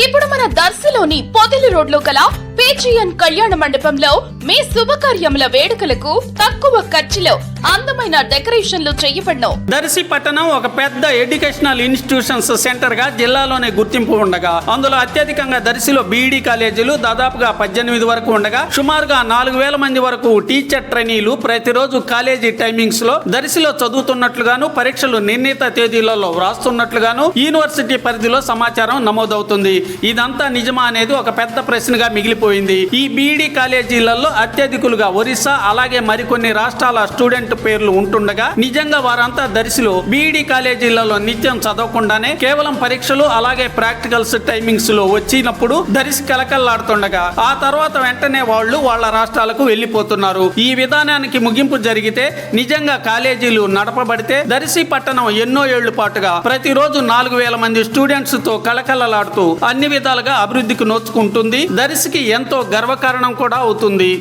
ఇప్పుడు మన దర్శిలోని పొదిలి రోడ్లో గల పేచియన్ కళ్యాణ మండపంలో మీ శుభకార్యముల వేడుకలకు తక్కువ ఖర్చులో అందమైన డెకరేషన్లు చేయబడను. దర్శి పట్టణం ఒక పెద్ద ఎడ్యుకేషనల్ ఇన్స్టిట్యూషన్స్ సెంటర్ గా జిల్లాలోనే గుర్తింపు ఉండగా అందులో అత్యధికంగా దర్శిలో బీఈడీ కాలేజీలు దాదాపుగా 18 వరకు ఉండగా సుమారుగా 4000 మంది వరకు టీచర్ ట్రైనీలు ప్రతిరోజు కాలేజీ టైమింగ్స్ లో దర్శిలో చదువుతున్నట్లుగాను పరీక్షలు నిర్ణీత తేదీలలో వ్రాస్తున్నట్లుగాను యూనివర్సిటీ పరిధిలో సమాచారం నమోదవుతుంది. ఇదంతా నిజమా అనేది ఒక పెద్ద ప్రశ్నగా మిగిలిపోయింది. ఈ బీఈడీ కాలేజీలలో అత్యధికులుగా ఒరిస్సా అలాగే మరికొన్ని రాష్ట్రాల స్టూడెంట్ పేర్లు ఉంటుండగా నిజంగా వారంతా దర్శిలో బీఈడీ కాలేజీలలో నిత్యం చదవకుండానే కేవలం పరీక్షలు అలాగే ప్రాక్టికల్స్ టైమింగ్స్ లో వచ్చినప్పుడు దర్శి కలకల్లాడుతుండగా ఆ తర్వాత వెంటనే వాళ్ళు వాళ్ళ రాష్ట్రాలకు వెళ్లిపోతున్నారు. ఈ విధానానికి ముగింపు జరిగితే నిజంగా కాలేజీలు నడపబడితే దర్శి పట్టణం ఎన్నో ఏళ్ల పాటుగా ప్రతిరోజు 4000 మంది స్టూడెంట్స్ తో కలకలలాడుతూ అన్ని విధాలుగా అభివృద్ధికి నోచుకుంటుంది. దర్శికి ఎంతో గర్వకారణం కూడా అవుతుంది.